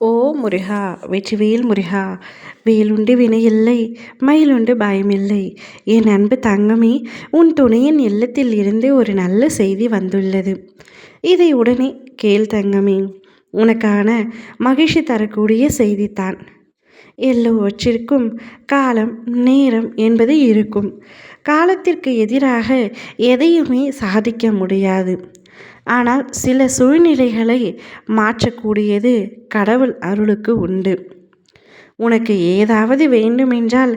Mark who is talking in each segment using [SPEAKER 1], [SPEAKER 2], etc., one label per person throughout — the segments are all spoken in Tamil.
[SPEAKER 1] ஓ முருகா! வெற்றிவேல் முருகா! வேலுண்டு வினையில்லை, மயிலுண்டு பயமில்லை. என் அன்பு தங்கமே, உன் துணையின் இல்லத்தில் இருந்து ஒரு நல்ல செய்தி வந்துள்ளது. இதை உடனே கேள் தங்கமே. உனக்கான மகிழ்ச்சி தரக்கூடிய செய்தித்தான். எல்லோவற்றிற்கும் காலம், நேரம் என்பது இருக்கும். காலத்திற்கு எதிராக எதையுமே சாதிக்க முடியாது. ஆனால் சில சூழ்நிலைகளை மாற்றக்கூடியது கடவுள் அருளுக்கு உண்டு. உனக்கு ஏதாவது வேண்டுமென்றால்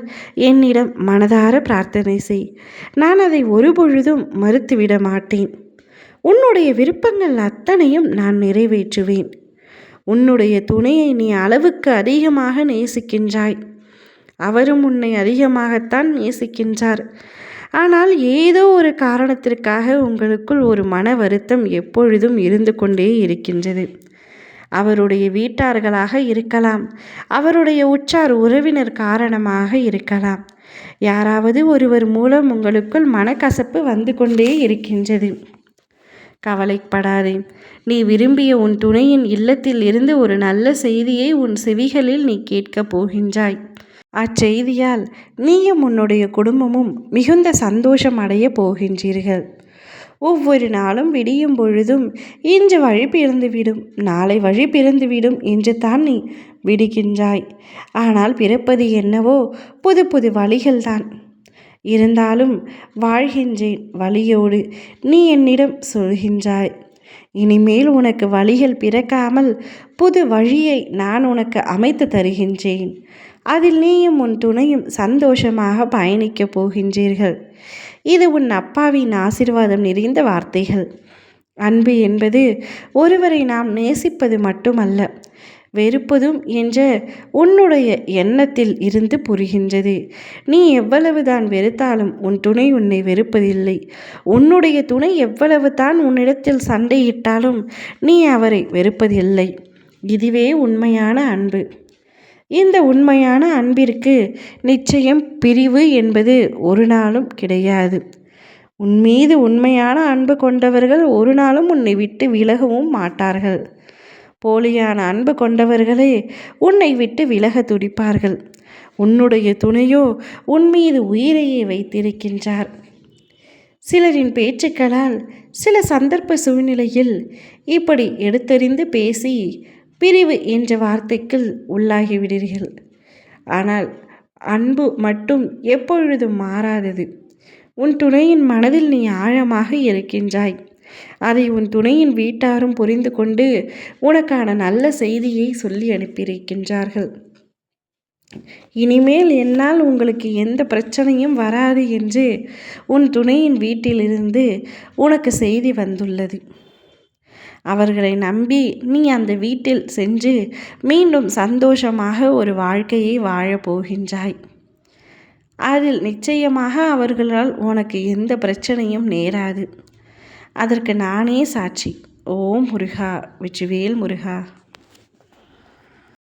[SPEAKER 1] என்னிடம் மனதார பிரார்த்தனை செய். நான் அதை ஒருபொழுதும் மறுத்துவிட மாட்டேன். உன்னுடைய விருப்பங்கள் அத்தனையும் நான் நிறைவேற்றுவேன். உன்னுடைய துணையை நீ அளவுக்கு அதிகமாக நேசிக்கின்றாய். அவரும் உன்னை அதிகமாகத்தான் நேசிக்கின்றார். ஆனால் ஏதோ ஒரு காரணத்திற்காக உங்களுக்குள் ஒரு மன வருத்தம் எப்பொழுதும் இருந்து கொண்டே இருக்கின்றது. அவருடைய வீட்டார்களாக இருக்கலாம், அவருடைய உற்றார் உறவினர் காரணமாக இருக்கலாம். யாராவது ஒருவர் மூலம் உங்களுக்குள் மனக்கசப்பு வந்து கொண்டே இருக்கின்றது. கவலைப்படாதே. நீ விரும்பிய உன் துணையின் இல்லத்தில் இருந்து ஒரு நல்ல செய்தியை உன் செவிகளில் நீ கேட்கப் போகின்றாய். அச்செய்தியால் நீயும் உன்னுடைய குடும்பமும் மிகுந்த சந்தோஷம் அடைய போகின்றீர்கள். ஒவ்வொரு நாளும் விடியும் பொழுதும் இன்று வழி பிறந்துவிடும், நாளை வழி பிறந்துவிடும் என்று தான் நீ விடுகின்றாய். ஆனால் பிறப்பது என்னவோ புது புது வழிகள்தான். இருந்தாலும் வாழ்கின்றேன் வழியோடு நீ என்னிடம் சொல்கின்றாய். இனிமேல் உனக்கு வழிகள் பிறக்காமல் புது வழியை நான் உனக்கு அமைத்து தருகின்றேன். அதில் நீயும் உன் துணையும் சந்தோஷமாக பயணிக்கப் போகின்றீர்கள். இது உன் அப்பாவின் ஆசீர்வாதம் நிறைந்த வார்த்தைகள். அன்பு என்பது ஒருவரை நாம் நேசிப்பது மட்டுமல்ல, வெறுப்பதும் என்ற உன்னுடைய எண்ணத்தில் இருந்து புரிகின்றது. நீ எவ்வளவுதான் வெறுத்தாலும் உன் துணை உன்னை வெறுப்பதில்லை. உன்னுடைய துணை எவ்வளவு தான் உன்னிடத்தில் சண்டையிட்டாலும் நீ அவரை வெறுப்பதில்லை. இதுவே உண்மையான அன்பு. இந்த உண்மையான அன்பிற்கு நிச்சயம் பிரிவு என்பது ஒரு நாளும் கிடையாது. உன்மீது உண்மையான அன்பு கொண்டவர்கள் ஒரு நாளும் உன்னை விட்டு விலகவும் மாட்டார்கள். போலியான அன்பு கொண்டவர்களே உன்னை விட்டு விலக துடிப்பார்கள். உன்னுடைய துணையோ உன்மீது உயிரையே வைத்திருக்கின்றார். சிலரின் பேச்சுக்களால் சில சந்தர்ப்ப சூழ்நிலையில் இப்படி எடுத்தறிந்து பேசி பிரிவு என்ற வார்த்தைக்குள் உள்ளாகிவிடுவீர்கள். ஆனால் அன்பு மட்டும் எப்பொழுதும் மாறாதது. உன் துணையின் மனதில் நீ ஆழமாக இருக்கின்றாய். அதை உன் துணையின் வீட்டாரும் புரிந்து கொண்டு உனக்கான நல்ல செய்தியை சொல்லி அனுப்பியிருக்கின்றார்கள். இனிமேல் என்னால் உங்களுக்கு எந்த பிரச்சனையும் வராது என்று உன் துணையின் வீட்டிலிருந்து உனக்கு செய்தி வந்துள்ளது. அவர்களை நம்பி நீ அந்த வீட்டில் சென்று மீண்டும் சந்தோஷமாக ஒரு வாழ்க்கையை வாழப் போகின்றாய். அதில் நிச்சயமாக அவர்களால் உனக்கு எந்த பிரச்சனையும் நேராது. அதற்கு நானே சாட்சி. ஓம் முருகா! வெற்றிவேல் முருகா!